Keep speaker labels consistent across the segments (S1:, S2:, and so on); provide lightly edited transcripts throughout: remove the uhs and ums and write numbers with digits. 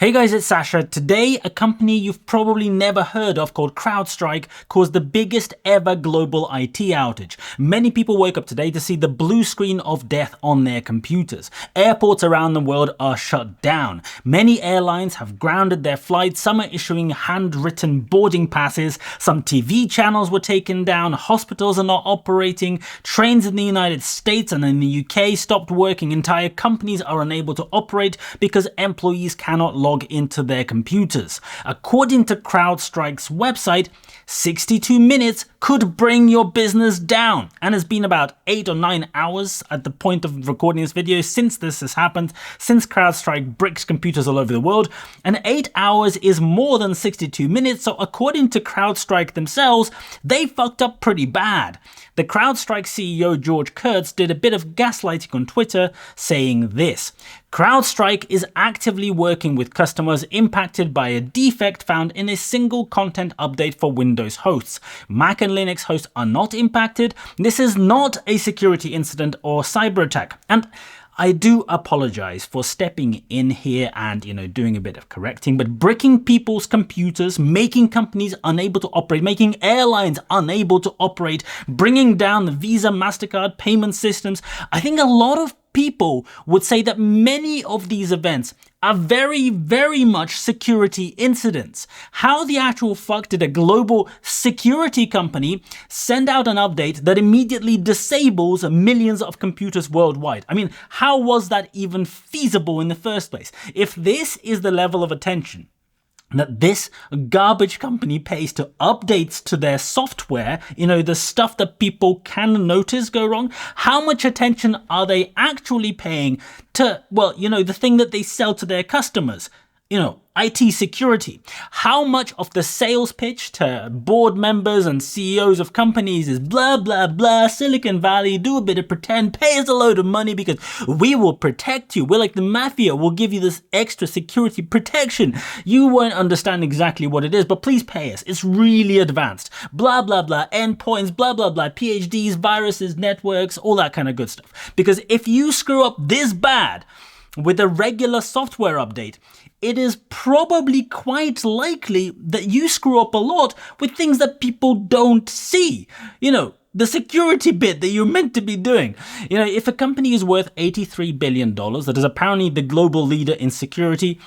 S1: Hey guys, it's Sasha. Today, a company you've probably never heard of called Crowdstrike caused the biggest ever global IT outage. Many people woke up today to see the blue screen of death on their computers. Airports around the world are shut down. Many airlines have grounded their flights. Some are issuing handwritten boarding passes. Some TV channels were taken down. Hospitals are not operating. Trains in the United States and in the UK stopped working. Entire companies are unable to operate because employees cannot log into their computers. According to Crowdstrike's website, 62 minutes could bring your business down. And it's been about 8 or 9 hours at the point of recording this video since this has happened, since Crowdstrike bricks computers all over the world. And 8 hours is more than 62 minutes. So according to Crowdstrike themselves, they fucked up pretty bad. The Crowdstrike CEO George Kurtz did a bit of gaslighting on Twitter, saying this: Crowdstrike is actively working with customers impacted by a defect found in a single content update for Windows hosts. Mac and Linux hosts are not impacted. This is not a security incident or cyber attack. And I do apologize for stepping in here and, doing a bit of correcting, but bricking people's computers, making companies unable to operate, making airlines unable to operate, bringing down the Visa, MasterCard payment systems. I think a lot of people would say that many of these events are very, very much security incidents. How the actual fuck did a global security company send out an update that immediately disables millions of computers worldwide? I mean, how was that even feasible in the first place? If this is the level of attention that this garbage company pays to updates to their software, the stuff that people can notice go wrong, how much attention are they actually paying to, the thing that they sell to their customers? IT security. How much of the sales pitch to board members and CEOs of companies is blah, blah, blah, Silicon Valley, do a bit of pretend, pay us a load of money because we will protect you. We're like the mafia, we'll give you this extra security protection. You won't understand exactly what it is, but please pay us. It's really advanced. Blah, blah, blah, endpoints, blah, blah, blah, PhDs, viruses, networks, all that kind of good stuff. Because if you screw up this bad with a regular software update, it is probably quite likely that you screw up a lot with things that people don't see. The security bit that you're meant to be doing. If a company is worth $83 billion, that is apparently the global leader in security,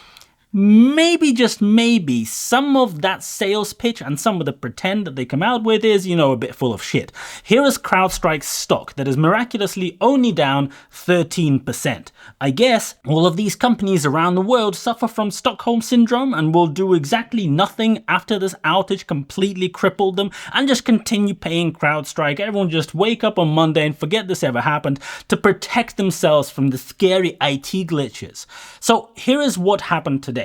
S1: maybe, just maybe, some of that sales pitch and some of the pretend that they come out with is, a bit full of shit. Here is Crowdstrike's stock that is miraculously only down 13%. I guess all of these companies around the world suffer from Stockholm syndrome and will do exactly nothing after this outage completely crippled them and just continue paying Crowdstrike. Everyone just wake up on Monday and forget this ever happened to protect themselves from the scary IT glitches. So here is what happened today.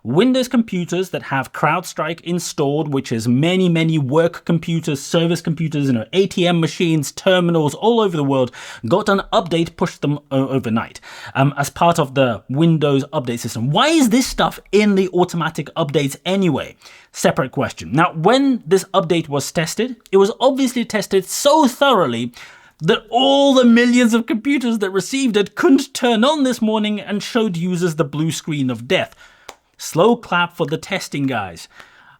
S1: Windows computers that have Crowdstrike installed, which is many, many work computers, service computers, ATM machines, terminals all over the world, got an update pushed them overnight as part of the Windows update system. Why is this stuff in the automatic updates anyway? Separate question. Now, when this update was tested, it was obviously tested so thoroughly that all the millions of computers that received it couldn't turn on this morning and showed users the blue screen of death. Slow clap for the testing guys.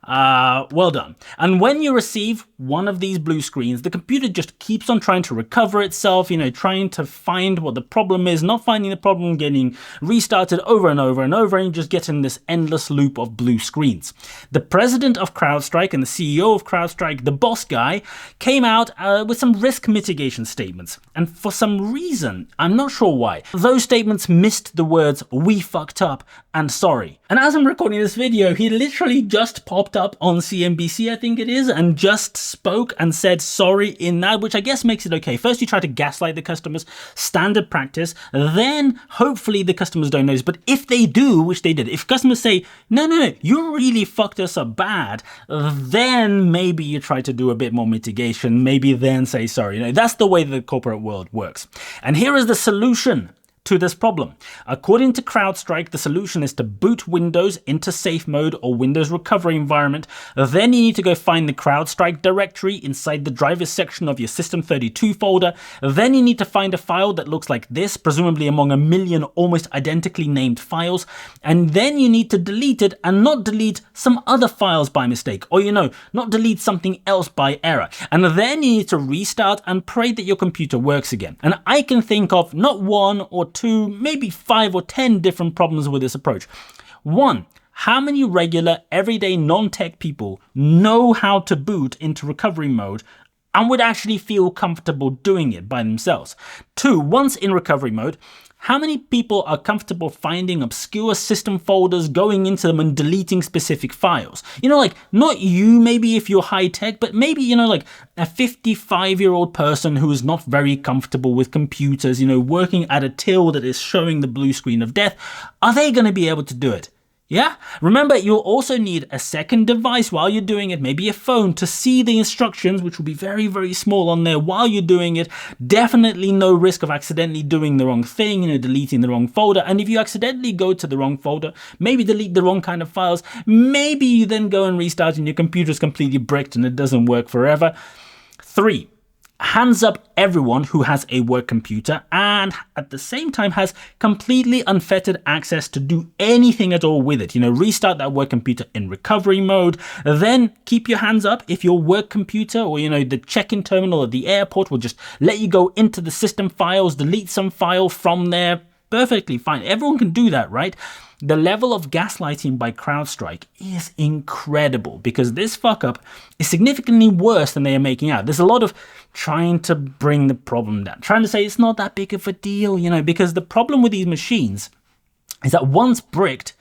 S1: Well done. And when you receive one of these blue screens, the computer just keeps on trying to recover itself, trying to find what the problem is, not finding the problem, getting restarted over and over and over, and you just get in this endless loop of blue screens. The president of Crowdstrike and the CEO of Crowdstrike, the boss guy, came out with some risk mitigation statements. And for some reason, I'm not sure why, those statements missed the words "we fucked up" and "sorry." And as I'm recording this video, he literally just popped up on CNBC, I think it is, and just spoke and said sorry in that, which I guess makes it okay. First you try to gaslight the customers, standard practice, then hopefully the customers don't notice. But if they do, which they did, if customers say, no, you really fucked us up bad, then maybe you try to do a bit more mitigation, maybe then say sorry. That's the way the corporate world works. And here is the solution to this problem. According to Crowdstrike, the solution is to boot Windows into safe mode or Windows recovery environment. Then you need to go find the Crowdstrike directory inside the drivers section of your System32 folder. Then you need to find a file that looks like this, presumably among a million almost identically named files. And then you need to delete it and not delete some other files by mistake, or not delete something else by error. And then you need to restart and pray that your computer works again. And I can think of not one or two, maybe 5 or 10 different problems with this approach. One, how many regular, everyday non-tech people know how to boot into recovery mode and would actually feel comfortable doing it by themselves? Two, once in recovery mode, how many people are comfortable finding obscure system folders, going into them and deleting specific files? Like not you, maybe if you're high tech, but maybe, like a 55-year-old person who is not very comfortable with computers, working at a till that is showing the blue screen of death. Are they going to be able to do it? Yeah? Remember, you'll also need a second device while you're doing it, maybe a phone, to see the instructions, which will be very, very small on there while you're doing it. Definitely no risk of accidentally doing the wrong thing, deleting the wrong folder. And if you accidentally go to the wrong folder, maybe delete the wrong kind of files, maybe you then go and restart and your computer's completely bricked and it doesn't work forever. 3. Hands up everyone who has a work computer and at the same time has completely unfettered access to do anything at all with it. Restart that work computer in recovery mode. Then keep your hands up if your work computer or, the check-in terminal at the airport will just let you go into the system files, delete some file from there. Perfectly fine. Everyone can do that, right? The level of gaslighting by Crowdstrike is incredible because this fuck up is significantly worse than they are making out. There's a lot of trying to bring the problem down, trying to say it's not that big of a deal, because the problem with these machines is that once bricked,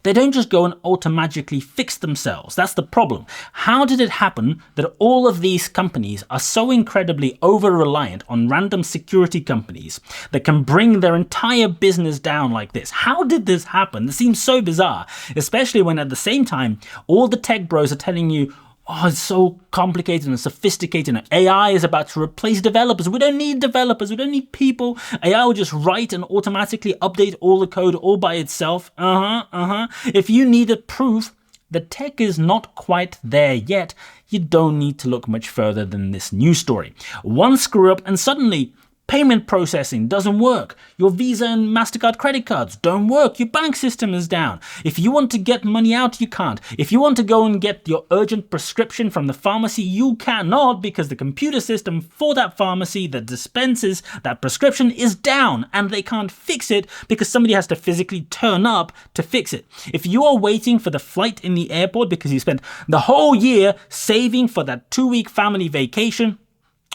S1: they don't just go and automatically fix themselves. That's the problem. How did it happen that all of these companies are so incredibly over-reliant on random security companies that can bring their entire business down like this? How did this happen? It seems so bizarre, especially when at the same time, all the tech bros are telling you, oh, it's so complicated and sophisticated and AI is about to replace developers. We don't need developers. We don't need people. AI will just write and automatically update all the code all by itself. If you needed proof, the tech is not quite there yet. You don't need to look much further than this news story. One screw up and suddenly payment processing doesn't work. Your Visa and MasterCard credit cards don't work. Your bank system is down. If you want to get money out, you can't. If you want to go and get your urgent prescription from the pharmacy, you cannot because the computer system for that pharmacy that dispenses that prescription is down and they can't fix it because somebody has to physically turn up to fix it. If you are waiting for the flight in the airport because you spent the whole year saving for that 2-week family vacation,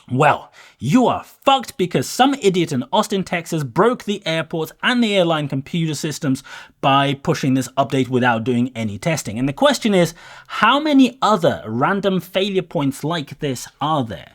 S1: well, you are fucked because some idiot in Austin, Texas broke the airport and the airline computer systems by pushing this update without doing any testing. And the question is, how many other random failure points like this are there?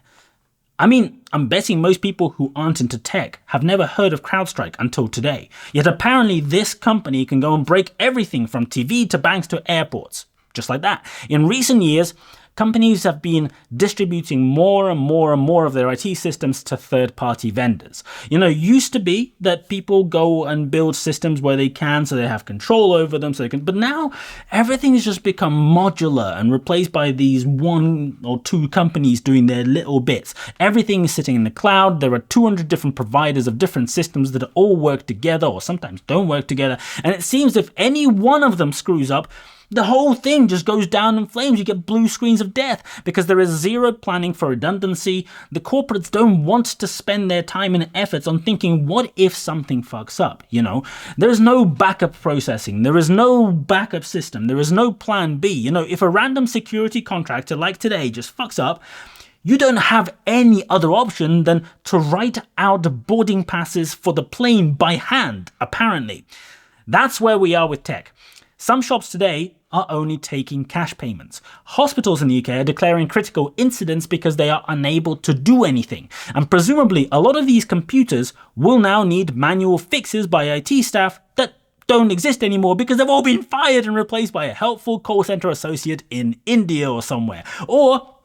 S1: I mean, I'm betting most people who aren't into tech have never heard of Crowdstrike until today. Yet apparently this company can go and break everything from TV to banks to airports. Just like that. In recent years, companies have been distributing more and more of their IT systems to third-party vendors. Used to be that people go and build systems where they can, so they have control over them, but now everything has just become modular and replaced by these 1 or 2 companies doing their little bits. Everything is sitting in the cloud. There are 200 different providers of different systems that all work together or sometimes don't work together. And it seems if any one of them screws up, the whole thing just goes down in flames. You get blue screens of death because there is zero planning for redundancy. The corporates don't want to spend their time and efforts on thinking, what if something fucks up? There's no backup processing. There is no backup system. There is no plan B. If a random security contractor like today just fucks up, you don't have any other option than to write out boarding passes for the plane by hand, apparently. That's where we are with tech. Some shops today are only taking cash payments. Hospitals in the UK are declaring critical incidents because they are unable to do anything. And presumably, a lot of these computers will now need manual fixes by IT staff that don't exist anymore because they've all been fired and replaced by a helpful call center associate in India or somewhere. Or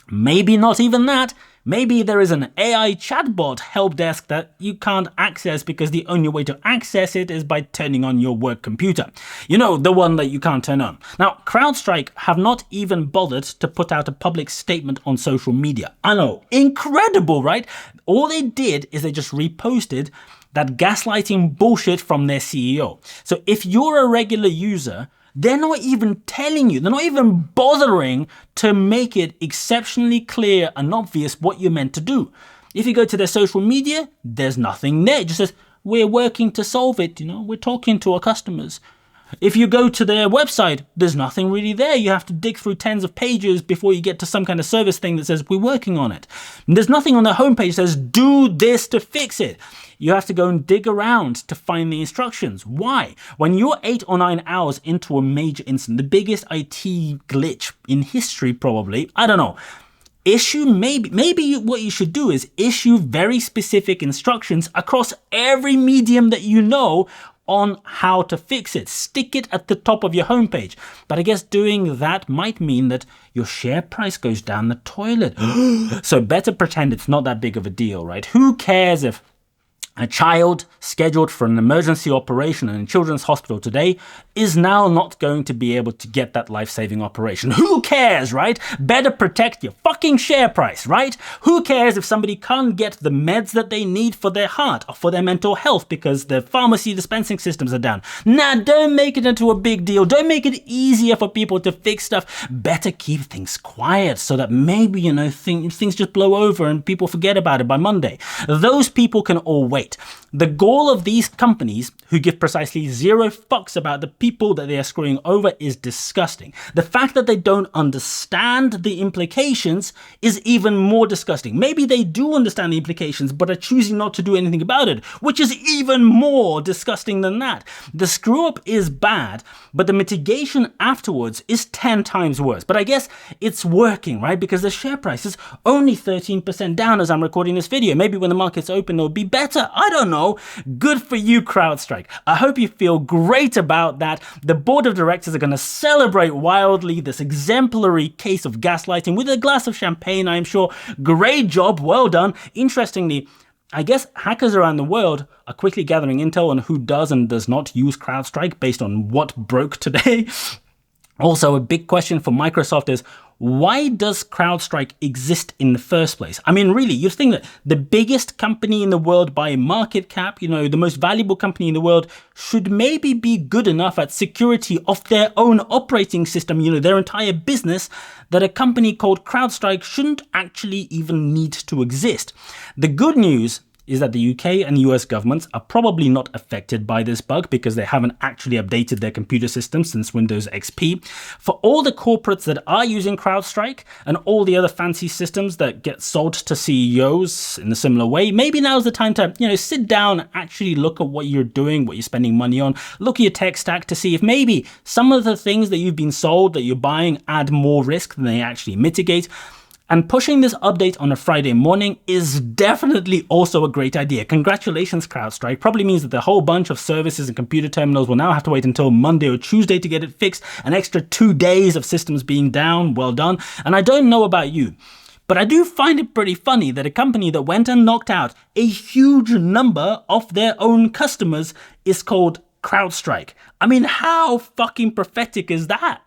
S1: maybe not even that. Maybe there is an AI chatbot help desk that you can't access because the only way to access it is by turning on your work computer. You know, the one that you can't turn on. Now, Crowdstrike have not even bothered to put out a public statement on social media. I know, incredible, right? All they did is they just reposted that gaslighting bullshit from their CEO. So if you're a regular user, they're not even telling you, they're not even bothering to make it exceptionally clear and obvious what you're meant to do. If you go to their social media, there's nothing there. It just says, we're working to solve it, we're talking to our customers. If you go to their website, there's nothing really there. You have to dig through tens of pages before you get to some kind of service thing that says, we're working on it. And there's nothing on their homepage that says, do this to fix it. You have to go and dig around to find the instructions. Why? When you're 8 or 9 hours into a major incident, the biggest IT glitch in history probably, I don't know, maybe what you should do is issue very specific instructions across every medium that you know on how to fix it. Stick it at the top of your homepage. But I guess doing that might mean that your share price goes down the toilet. So better pretend it's not that big of a deal, right? Who cares if a child scheduled for an emergency operation in a children's hospital today is now not going to be able to get that life-saving operation? Who cares, right? Better protect your fucking share price, right? Who cares if somebody can't get the meds that they need for their heart or for their mental health because the pharmacy dispensing systems are down? Nah, don't make it into a big deal. Don't make it easier for people to fix stuff. Better keep things quiet so that maybe, things just blow over and people forget about it by Monday. Those people can all wait. The goal of these companies who give precisely zero fucks about the people that they are screwing over is disgusting. The fact that they don't understand the implications is even more disgusting. Maybe they do understand the implications but are choosing not to do anything about it, which is even more disgusting than that. The screw up is bad, but the mitigation afterwards is 10 times worse. But I guess it's working, right? Because the share price is only 13% down as I'm recording this video. Maybe when the market's open it'll be better. I don't know. Good for you, Crowdstrike. I hope you feel great about that. The board of directors are going to celebrate wildly this exemplary case of gaslighting with a glass of champagne, I'm sure. Great job. Well done. Interestingly, I guess hackers around the world are quickly gathering intel on who does and does not use Crowdstrike based on what broke today. Also, a big question for Microsoft is, why does Crowdstrike exist in the first place? I mean, really, you'd think that the biggest company in the world by market cap, the most valuable company in the world, should maybe be good enough at security of their own operating system, their entire business, that a company called Crowdstrike shouldn't actually even need to exist. The good news is that the UK and US governments are probably not affected by this bug because they haven't actually updated their computer systems since Windows XP. For all the corporates that are using Crowdstrike and all the other fancy systems that get sold to CEOs in a similar way, maybe now's the time to, sit down and actually look at what you're doing, what you're spending money on, look at your tech stack to see if maybe some of the things that you've been sold, that you're buying, add more risk than they actually mitigate. And pushing this update on a Friday morning is definitely also a great idea. Congratulations, Crowdstrike. Probably means that the whole bunch of services and computer terminals will now have to wait until Monday or Tuesday to get it fixed. An extra 2 days of systems being down. Well done. And I don't know about you, but I do find it pretty funny that a company that went and knocked out a huge number of their own customers is called Crowdstrike. I mean, how fucking prophetic is that?